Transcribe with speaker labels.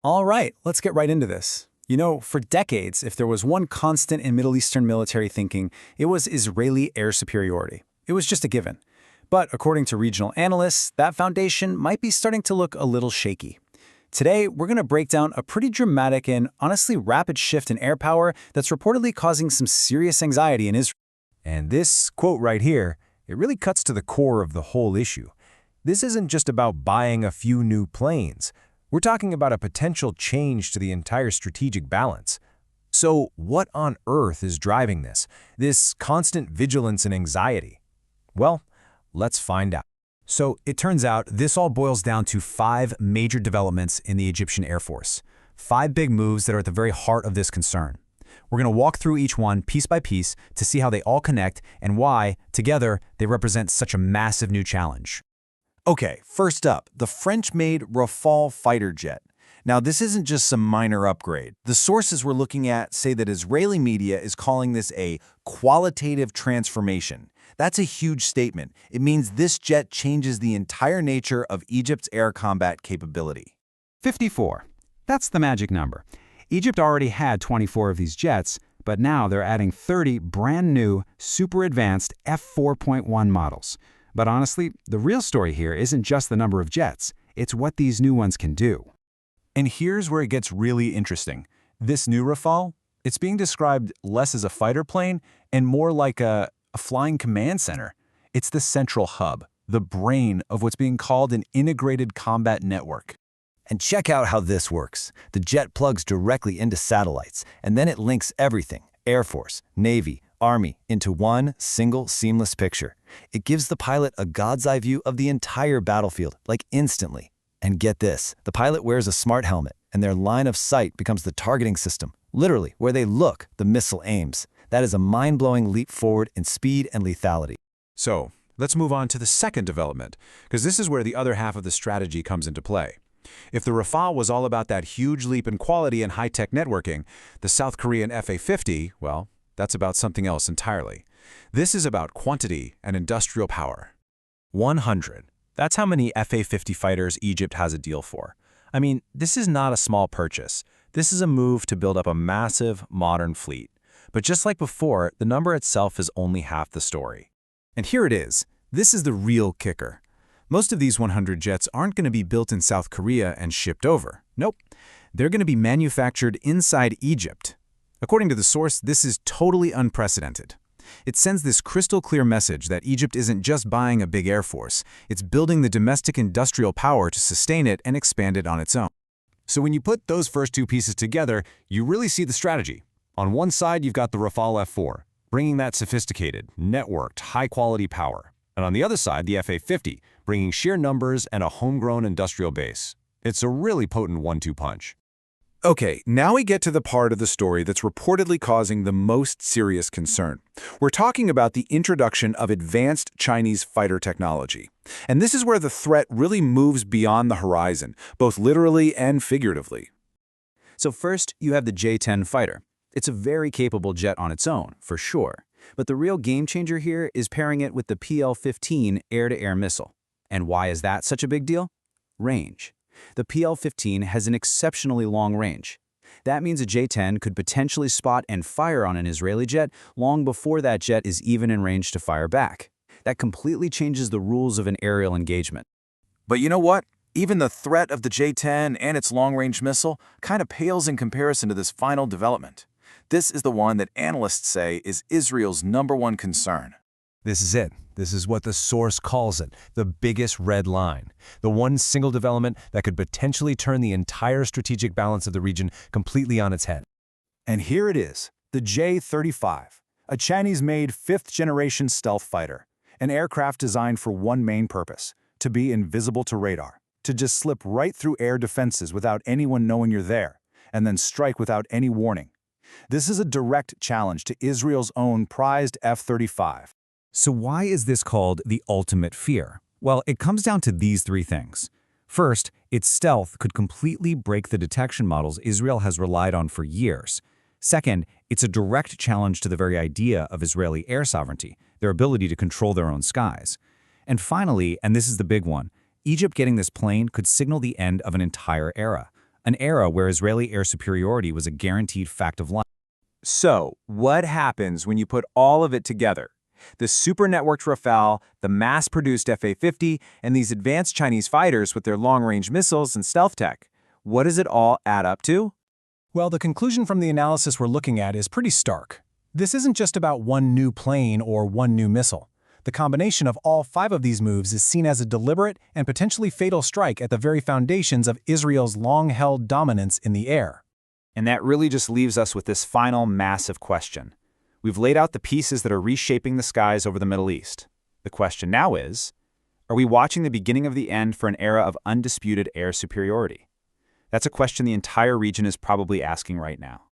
Speaker 1: All right, let's get right into this. You know, for decades, if there was one constant in Middle Eastern military thinking, it was Israeli air superiority. It was just a given. But according to regional analysts, that foundation might be starting to look a little shaky. Today, we're going to break down a pretty dramatic and honestly rapid shift in air power that's reportedly causing some serious anxiety in Israel.
Speaker 2: And this quote right here, it really cuts to the core of the whole issue. This isn't just about buying a few new planes. We're talking about a potential change to the entire strategic balance. So what on earth is driving this constant vigilance and anxiety? Well, let's find out. So it turns out this all boils down to 5 major developments in the Egyptian Air Force. 5 big moves that are at the very heart of this concern. We're going to walk through each one piece by piece to see how they all connect and why, together, they represent such a massive new challenge.
Speaker 3: Okay, first up, the French-made Rafale fighter jet. Now, this isn't just some minor upgrade. The sources we're looking at say that Israeli media is calling this a qualitative transformation. That's a huge statement. It means this jet changes the entire nature of Egypt's air combat capability.
Speaker 4: 54. That's the magic number. Egypt already had 24 of these jets, but now they're adding 30 brand new, super advanced F-4.1 models. But honestly, the real story here isn't just the number of jets, it's what these new ones can do.
Speaker 3: And here's where it gets really interesting. This new Rafale, it's being described less as a fighter plane and more like a flying command center. It's the central hub, the brain of what's being called an integrated combat network.
Speaker 5: And check out how this works. The jet plugs directly into satellites, and then it links everything, Air Force, Navy, Army, into one single seamless picture. It gives the pilot a god's eye view of the entire battlefield, like instantly. And get this, the pilot wears a smart helmet, and their line of sight becomes the targeting system. Literally, where they look, the missile aims. That is a mind-blowing leap forward in speed and lethality.
Speaker 2: So, let's move on to the second development, because this is where the other half of the strategy comes into play. If the Rafale was all about that huge leap in quality and high-tech networking, the South Korean F-A-50, well, that's about something else entirely. This is about quantity and industrial power.
Speaker 3: 100. That's how many F-A-50 fighters Egypt has a deal for. I mean, this is not a small purchase. This is a move to build up a massive, modern fleet. But just like before, the number itself is only half the story.
Speaker 1: And here it is. This is the real kicker. Most of these 100 jets aren't going to be built in South Korea and shipped over. Nope. They're going to be manufactured inside Egypt. According to the source, this is totally unprecedented. It sends this crystal-clear message that Egypt isn't just buying a big air force, it's building the domestic industrial power to sustain it and expand it on its own.
Speaker 2: So when you put those first 2 pieces together, you really see the strategy. On one side, you've got the Rafale F-4, bringing that sophisticated, networked, high-quality power. And on the other side, the F-A-50, bringing sheer numbers and a homegrown industrial base. It's a really potent 1-2 punch.
Speaker 1: Okay, now we get to the part of the story that's reportedly causing the most serious concern. We're talking about the introduction of advanced Chinese fighter technology. And this is where the threat really moves beyond the horizon, both literally and figuratively. So first, you have the J-10 fighter. It's a very capable jet on its own, for sure. But the real game changer here is pairing it with the PL-15 air-to-air missile. And why is that such a big deal? Range. The PL-15 has an exceptionally long range. That means a J-10 could potentially spot and fire on an Israeli jet long before that jet is even in range to fire back. That completely changes the rules of an aerial engagement.
Speaker 3: But you know what? Even the threat of the J-10 and its long-range missile kind of pales in comparison to this final development. This is the one that analysts say is Israel's #1 concern.
Speaker 2: This is it. This is what the source calls it, the biggest red line. The one single development that could potentially turn the entire strategic balance of the region completely on its head.
Speaker 3: And here it is, the J-35, a Chinese-made 5th-generation stealth fighter, an aircraft designed for one main purpose, to be invisible to radar, to just slip right through air defenses without anyone knowing you're there, and then strike without any warning. This is a direct challenge to Israel's own prized F-35.
Speaker 4: So why is this called the ultimate fear? Well, it comes down to these 3 things. First, its stealth could completely break the detection models Israel has relied on for years. Second, it's a direct challenge to the very idea of Israeli air sovereignty, their ability to control their own skies. And finally, and this is the big one, Egypt getting this plane could signal the end of an entire era, an era where Israeli air superiority was a guaranteed fact of life.
Speaker 2: So, what happens when you put all of it together? The super-networked Rafale, the mass-produced F-A-50, and these advanced Chinese fighters with their long-range missiles and stealth tech. What does it all add up to?
Speaker 3: Well, the conclusion from the analysis we're looking at is pretty stark. This isn't just about one new plane or one new missile. The combination of all 5 of these moves is seen as a deliberate and potentially fatal strike at the very foundations of Israel's long-held dominance in the air.
Speaker 2: And that really just leaves us with this final massive question. We've laid out the pieces that are reshaping the skies over the Middle East. The question now is, are we watching the beginning of the end for an era of undisputed air superiority? That's a question the entire region is probably asking right now.